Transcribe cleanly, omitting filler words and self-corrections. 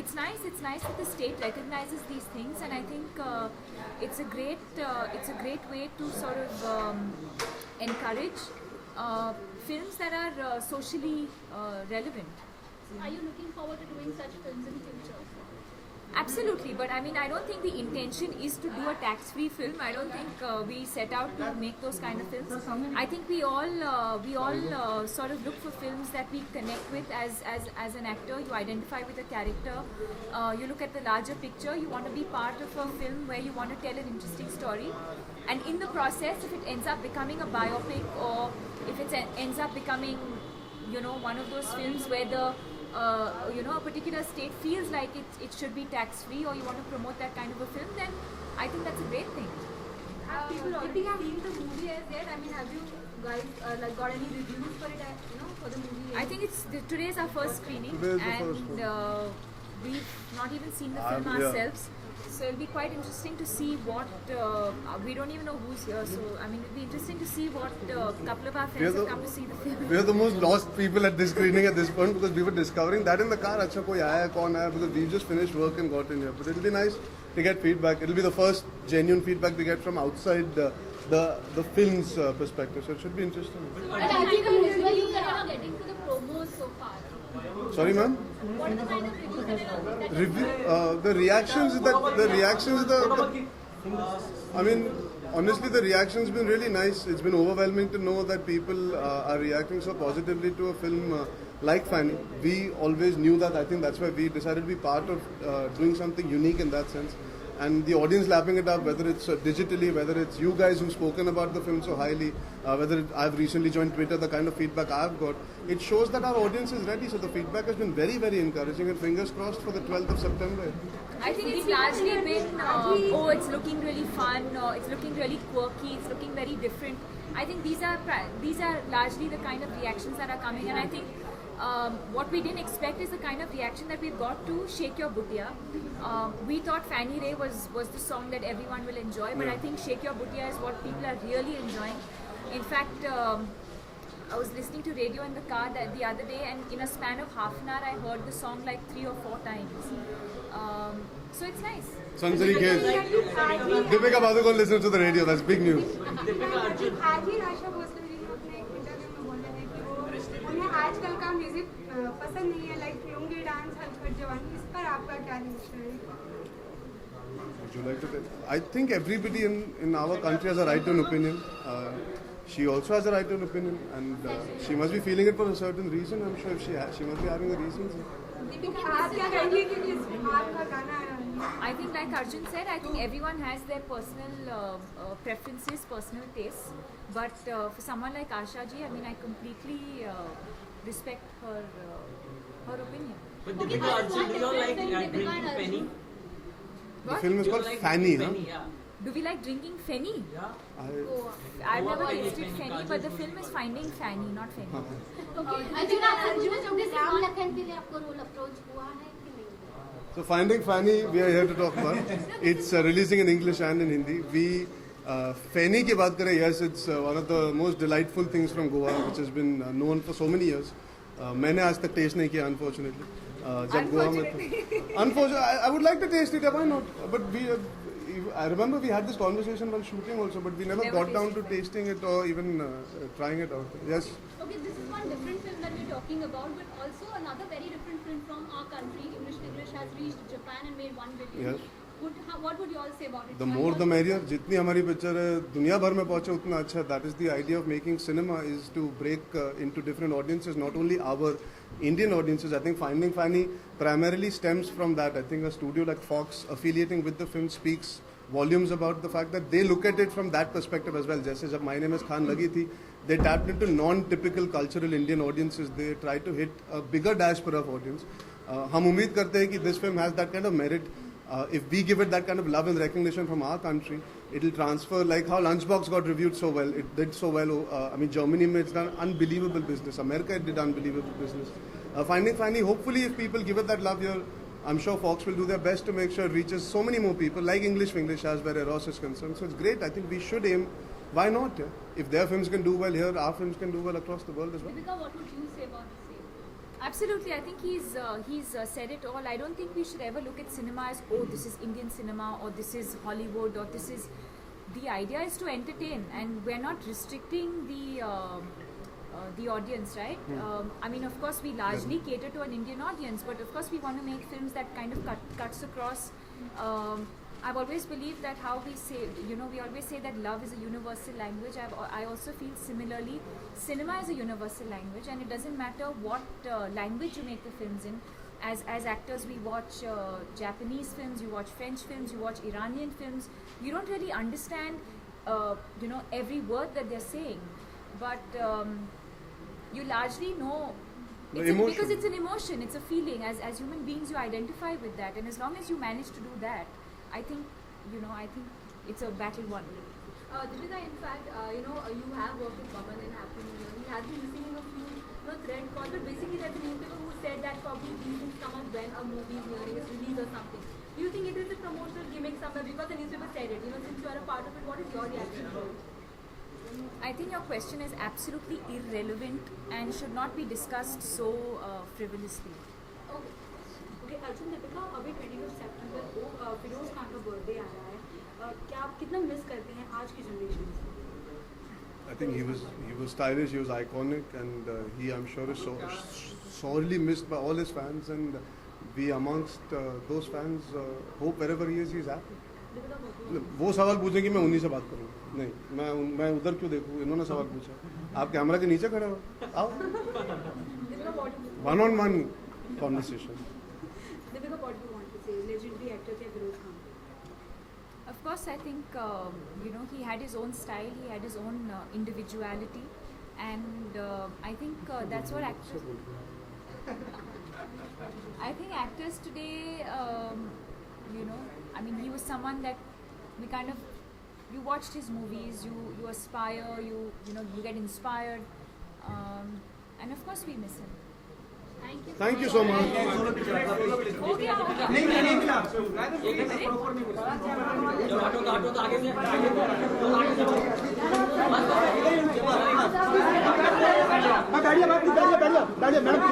it's nice. It's nice that the state recognizes these things, and I think it's a great way to sort of encourage films that are socially relevant. Are you looking forward to doing such films in future? Absolutely, but I mean, I don't think the intention is to do a tax-free film. I don't think we set out to make those kind of films. I think we all sort of look for films that we connect with as an actor. You identify with a character. You look at the larger picture. You want to be part of a film where you want to tell an interesting story. And in the process, if it ends up becoming a biopic, or if it ends up becoming, one of those films where the a particular state feels like it should be tax-free, or you want to promote that kind of a film, then I think that's a great thing. Have people already seen the movie as yet? I mean, have you guys got any reviews for it? For the movie? I think today is our first screening, and we've not even seen the film ourselves. So it'll be quite interesting to see what we don't even know who's here. So I mean, it'll be interesting to see what couple of our friends have come to see the film. We are the most lost people at this screening at this point, because we were discovering that in the car. Acha koi aaya, kaun aaya? Because we just finished work and got in here. But it'll be nice to get feedback. It'll be the first genuine feedback we get from outside the film's perspective. So it should be interesting. What are the reviews that you are getting for the promos so far? Sorry, ma'am. What are the kind of reviews that I mean, honestly, the reaction's been really nice. It's been overwhelming to know that people are reacting so positively to a film like Fanny. We always knew that. I think that's why we decided to be part of doing something unique in that sense. And the audience lapping it up, whether it's digitally, whether it's you guys who've spoken about the film so highly, whether I've recently joined Twitter, the kind of feedback I've got, it shows that our audience is ready. So the feedback has been very, very encouraging, and fingers crossed for the 12th of September. I think it's largely been, it's looking really fun, or it's looking really quirky, it's looking very different. I think these are largely the kind of reactions that are coming, and I think what we didn't expect is the kind of reaction that we've got to Shake Your Bootia. We thought Fanny Ray was the song that everyone will enjoy, but I think Shake Your Bootia is what people are really enjoying. In fact, I was listening to radio in the car the other day, and in a span of half an hour I heard the song like 3 or 4 times. So it's nice. Sansari case. Deepika Padukone listens to the radio. That's big news. आजकल का music पसंद नहीं है, like lungi dance, हलचल जवानी, इस पर आपका क्या रिएक्शन है? Would you like to tell? I think everybody in our country has a right to an opinion. She also has a right to an opinion, and she must be feeling it for a certain reason. I'm sure if she must be having a reason. I think, like Arjun said, I think everyone has their personal preferences, personal tastes. But for someone like Asha ji, I mean, I completely respect her opinion. But Deepika, Arjun, do you all like drinking Fanny? The film is called Fanny, huh? Yeah. Do we like drinking Fanny? Yeah. I've never tasted Fanny, but the film is Finding Fanny, not Fanny. So Finding Fanny, we are here to talk about. It's releasing in English and in Hindi. Fanny की बात करें, yes, it's one of the most delightful things from Goa, which has been known for so many years. मैंने आज तक taste नहीं किया, unfortunately. जब गोवा में थे. Unfortunately, I would like to taste it. Why not? But I remember we had this conversation while shooting also, but we never got down to tasting it or even trying it out. Yes. Okay, this is one different film that we're talking about, but also another very different film from our country. English has reached Japan and made 1 billion. Yes. What would you all say about it? The more the merrier. जितनी हमारी picture है दुनिया भर में पहुंचे उतना अच्छा. That is the idea of making cinema, is to break into different audiences, not only our Indian audiences. I think Finding Fanny primarily stems from that. I think a studio like Fox affiliating with the film speaks volumes about the fact that they look at it from that perspective as well. जैसे जब My Name is Khan लगी थी, they tapped into non-typical cultural Indian audiences. They tried to hit a bigger diaspora of audience. हम उम्मीद करते हैं कि this film has that kind of merit. If we give it that kind of love and recognition from our country, it'll transfer like how Lunchbox got reviewed so well. It did so well. I mean, Germany it's done unbelievable business. America it did unbelievable business. Finding Fanny, hopefully if people give it that love here, I'm sure Fox will do their best to make sure it reaches so many more people, like English has where Eros is concerned. So it's great. I think we should aim. Why not? Yeah? If their films can do well here, our films can do well across the world as well. Deepika, what would you say about the same? Absolutely, I think he's said it all. I don't think we should ever look at cinema as, oh, this is Indian cinema or this is Hollywood or this is. The idea is to entertain, and we're not restricting the audience, right? I mean, of course, we largely cater to an Indian audience, but of course, we want to make films that kind of cuts across. I've always believed that how we say, we always say that love is a universal language. I also feel similarly, cinema is a universal language, and it doesn't matter what language you make the films in. As actors, we watch Japanese films, you watch French films, you watch Iranian films. You don't really understand, every word that they're saying, but you largely know. Because it's an emotion, it's a feeling. As human beings, you identify with that, and as long as you manage to do that, I think it's a battle won. Deepika, in fact, you have worked with Coomment and Happy. He has been receiving a few thread calls, but basically there's a newspaper who said that probably these things come up when a movie is nearing its release or something. Do you think it is a promotional gimmick somewhere because the newspaper said it? Since you are a part of it, what is your reaction to it? I think your question is absolutely irrelevant and should not be discussed so frivolously. Okay, Arjun, Deepika, अभी 22 सितंबर को फिरोज खान का birthday आ रहा है. क्या आप कितना miss करते हैं आज की जनरेशन से? I think he was stylish, he was iconic, and he, I'm sure, is sorely missed by all his fans, and we amongst those fans hope wherever he is, he's happy. वो सवाल पूछे कि मैं उन्हीं से बात करूँ, नहीं मैं उधर क्यों देखूँ, इन्होंने सवाल पूछा, आप कैमरा के नीचे खड़े हो, आओ, one-on-one conversation. Deepika, what do you want to say? Legendary actor थे Firoz Khan. Of course, I think he had his own style, he had his own individuality, and I think that's what actors. I think actors today, I mean, he was someone that we kind of, you watched his movies, you aspire, you get inspired, and of course we miss him. Thank you so much. हो गया auto आगे से बैठिए madam